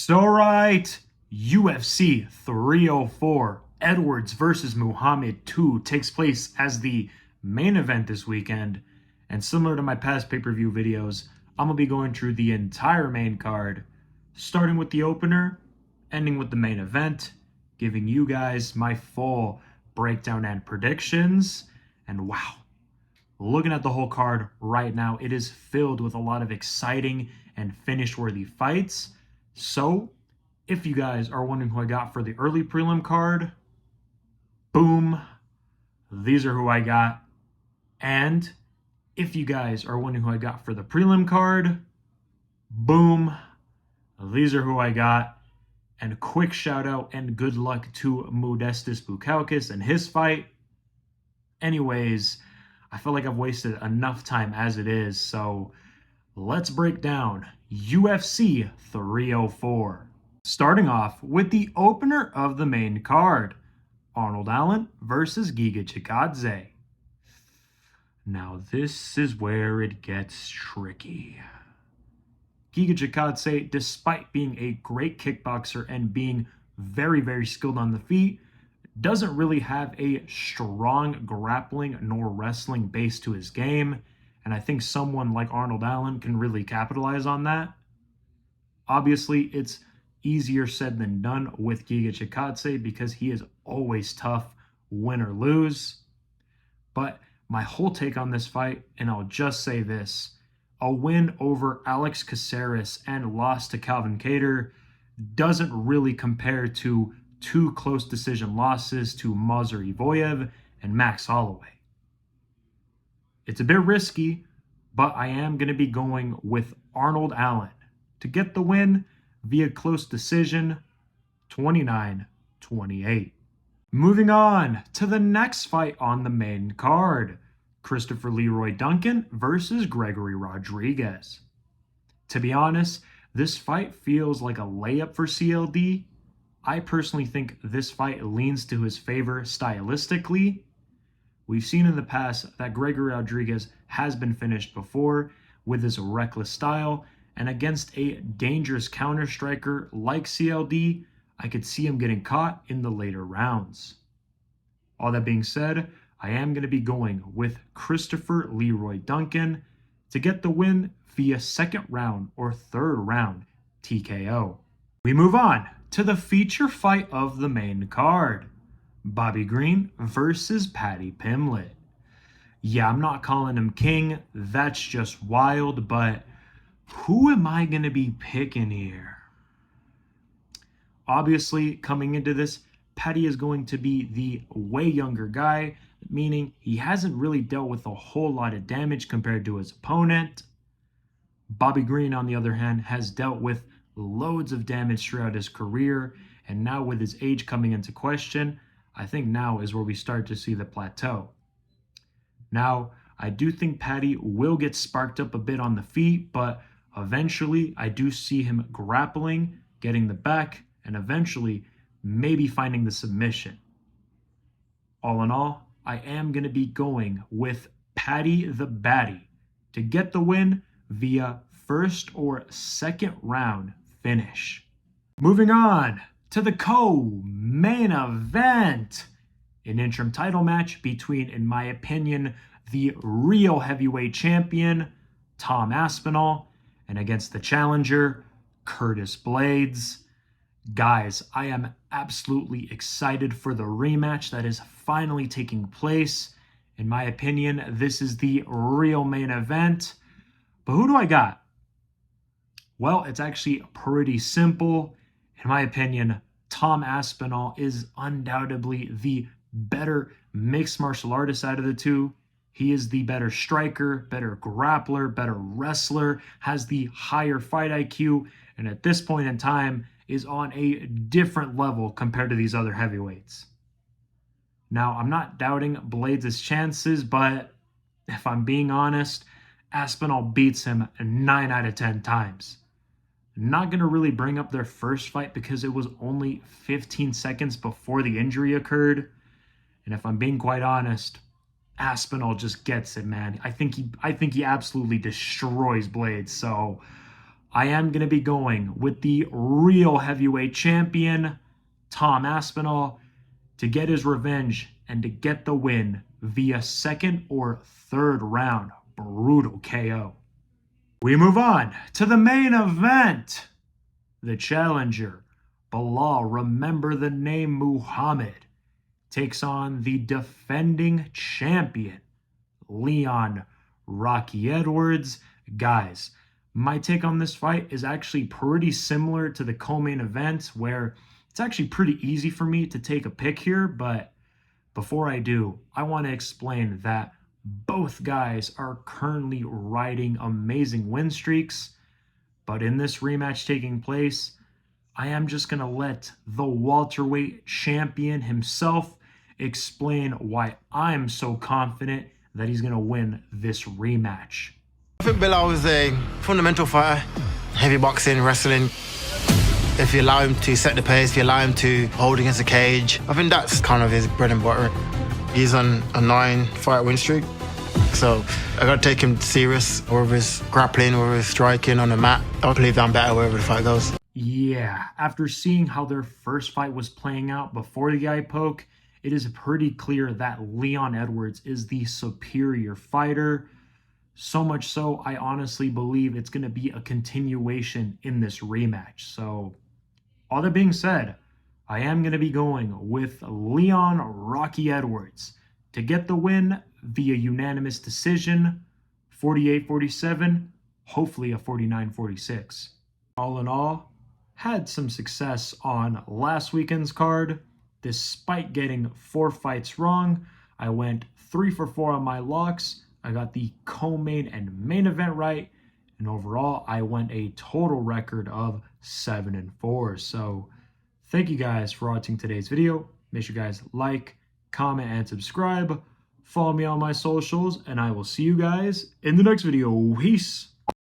So right, UFC 304, Edwards versus Muhammad 2 takes place as the main event this weekend. And similar to my past pay-per-view videos, I'm going to be going through the entire main card, starting with the opener, ending with the main event, giving you guys my full breakdown and predictions. And wow, looking at the whole card right now, it is filled with a lot of exciting and finish-worthy fights. So, if you guys are wondering who I got for the early prelim card, boom, these are who I got. And if you guys are wondering who I got for the prelim card, boom, these are who I got. And quick shout out and good luck to Modestus Bukauskas and his fight. Anyways, I feel like I've wasted enough time as it is, so let's break down UFC 304. Starting off with the opener of the main card, Arnold Allen versus Giga Chikadze. Now this is where it gets tricky. Giga Chikadze, despite being a great kickboxer and being very, very skilled on the feet, doesn't really have a strong grappling nor wrestling base to his game. And I think someone like Arnold Allen can really capitalize on that. Obviously, it's easier said than done with Giga Chikadze because he is always tough, win or lose. But my whole take on this fight, and I'll just say this, a win over Alex Caceres and loss to Calvin Kattar doesn't really compare to two close decision losses to Mazur Ivoyev and Max Holloway. It's a bit risky, but I am going to be going with Arnold Allen to get the win via close decision, 29-28. Moving on to the next fight on the main card, Christopher Leroy Duncan versus Gregory Rodrigues. To be honest, this fight feels like a layup for CLD. I personally think this fight leans to his favor stylistically. We've seen in the past that Gregory Rodrigues has been finished before with his reckless style, and against a dangerous counter striker like CLD, I could see him getting caught in the later rounds. All that being said, I am going to be going with Christopher Leroy Duncan to get the win via second round or third round TKO. We move on to the feature fight of the main card, Bobby Green versus Paddy Pimblett. Yeah, I'm not calling him king, that's just wild, but who am I going to be picking here? Obviously, coming into this, Paddy is going to be the way younger guy, meaning he hasn't really dealt with a whole lot of damage compared to his opponent. Bobby Green, on the other hand, has dealt with loads of damage throughout his career, and now with his age coming into question, I think now is where we start to see the plateau. Now, I do think Paddy will get sparked up a bit on the feet, but eventually I do see him grappling, getting the back, and eventually maybe finding the submission. All in all, I am going to be going with Paddy the Paddy to get the win via first or second round finish. Moving on to the co-main event, an interim title match between, in my opinion, the real heavyweight champion, Tom Aspinall, and against the challenger, Curtis Blaydes. Guys, I am absolutely excited for the rematch that is finally taking place. In my opinion, this is the real main event. But who do I got? Well, it's actually pretty simple. In my opinion, Tom Aspinall is undoubtedly the better mixed martial artist out of the two. He is the better striker, better grappler, better wrestler, has the higher fight IQ, and at this point in time is on a different level compared to these other heavyweights. Now, I'm not doubting Blaydes' chances, but if I'm being honest, Aspinall beats him 9 out of 10 times. Not going to really bring up their first fight because it was only 15 seconds before the injury occurred. And if I'm being quite honest, Aspinall just gets it, man. I think he absolutely destroys Blaydes. So I am going to be going with the real heavyweight champion, Tom Aspinall, to get his revenge and to get the win via second or third round brutal KO. We move on to the main event. The challenger, Belal, remember the name Muhammad, takes on the defending champion, Leon Rocky Edwards. Guys, my take on this fight is actually pretty similar to the co-main event, where it's actually pretty easy for me to take a pick here, but before I do, I want to explain that both guys are currently riding amazing win streaks, but in this rematch taking place, I am just going to let the welterweight champion himself explain why I'm so confident that he's going to win this rematch. I think Belal is a fundamental fighter, heavy boxing, wrestling. If you allow him to set the pace, if you allow him to hold against the cage, I think that's kind of his bread and butter. He's on a 9-fight win streak, so I got to take him serious, whether it's grappling, whether it's striking on the mat. I believe I'm better wherever the fight goes. Yeah, after seeing how their first fight was playing out before the eye poke, it is pretty clear that Leon Edwards is the superior fighter. So much so, I honestly believe it's going to be a continuation in this rematch. So, all that being said, I am going to be going with Leon Rocky Edwards to get the win via unanimous decision, 48-47, hopefully a 49-46. All in all, had some success on last weekend's card. Despite getting 4 fights wrong, I went 3 for 4 on my locks. I got the co-main and main event right, and overall I went a total record of 7-4. So thank you guys for watching today's video. Make sure you guys like, comment, and subscribe. Follow me on my socials, and I will see you guys in the next video. Peace.